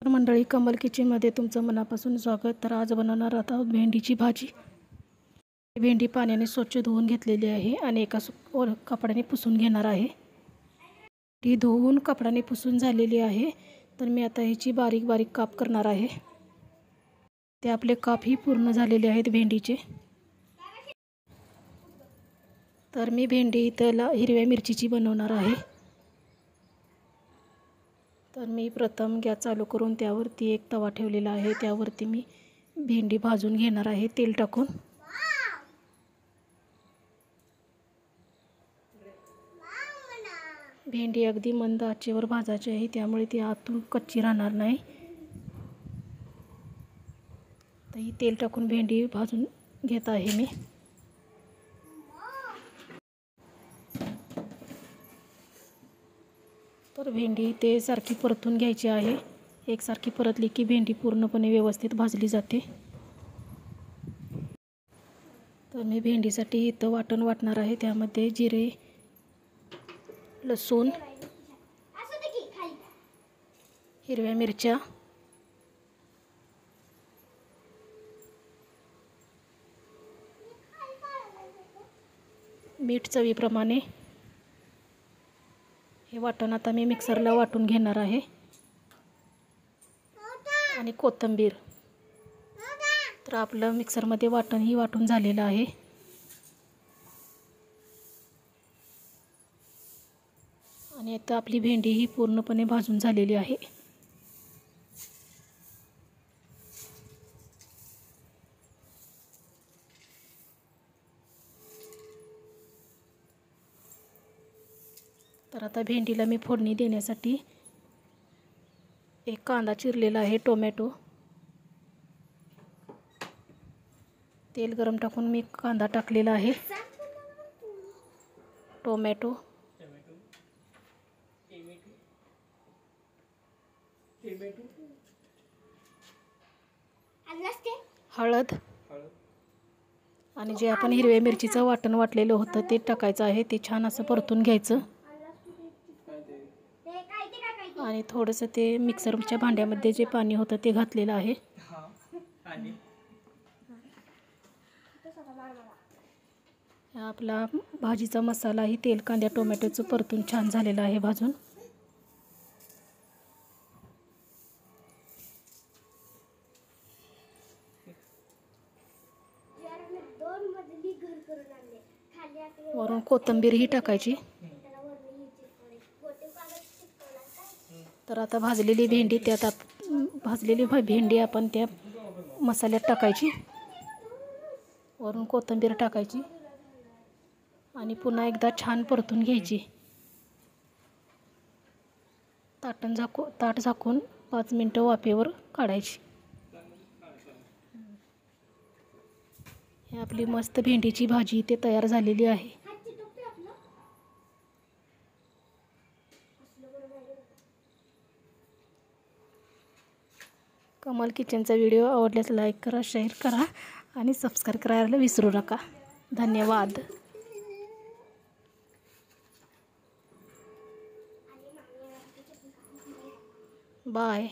मंडळी, कमल किचनमध्ये तुमचं मनापासून स्वागत. तर आज बनवणार आहोत भेंडीची भाजी. भेंडी पाण्याने स्वच्छ धुवून घेतलेली आहे आणि एका कपड्याने पुसून घेणार आहे. ती धुवून कपड्याने पुसून झालेली आहे. तर मी आता ह्याची बारीक बारीक काप करणार आहे. ते आपले काप ही पूर्ण झालेले आहेत भेंडीचे. तर मी भेंडी त्याला हिरव्या मिरचीची बनवणार आहे. तर मी प्रथम गॅस चालू करून त्यावरती एक तवा ठेवलेला आहे. त्यावरती मी भेंडी भाजून घेणार आहे तेल टाकून. भेंडी अगदी मंद आचेवर भाजायची आहे, त्यामुळे ती आतून कच्ची राहणार नाही. तर ही तेल टाकून भेंडी भाजून घेत आहे मी. तर भेंडी ते सारखी परतून घ्यायची आहे. एकसारखी परतली की भेंडी पूर्णपणे व्यवस्थित भाजली जाते. तर मी भेंडीसाठी इथं वाटण वाटणार आहे. त्यामध्ये जिरे, लसूण, हिरव्या मिरच्या, मीठ चवीप्रमाणे. हे वाटण आता मी मिक्सरला वाटून घेणार आहे. आणि कोथिंबीर. तर आपलं मिक्सरमध्ये वाटणही वाटून झालेलं आहे. आणि आता आपली भेंडी ही पूर्णपणे भाजून झालेली आहे. तर आता भेंडीला मी फोडणी देण्यासाठी एक कांदा चिरलेला आहे, टोमॅटो. तेल गरम टाकून मी कांदा टाकलेला आहे, टोमॅटो, हळद आणि जे आपण हिरव्या मिरचीचं वाटण वाटलेलं होतं ते टाकायचं आहे. ते छान असं परतून घ्यायचं. आणि थोडंसं ते मिक्सरच्या भांड्यामध्ये जे पाणी होतं ते घातलेलं आहे. आपला भाजीचा मसालाही तेल, कांदा, टोमॅटोचं परतून छान झालेलं आहे भाजून. वरून कोथिंबीर ही टाकायची. तर आता भाजलेली भेंडी आपण त्या मसाल्यात टाकायची. वरून कोथिंबीर टाकायची आणि पुन्हा एकदा छान परतून घ्यायची. ताट झाकून 5 मिनिटं वाफेवर काढायची. ही आपली मस्त भेंडीची भाजी इथे तयार झालेली आहे. कमल किचनचा व्हिडिओ आवडल्यास लाईक करा, शेअर करा आणि सबस्क्राईब करायला विसरू नका. धन्यवाद. बाय.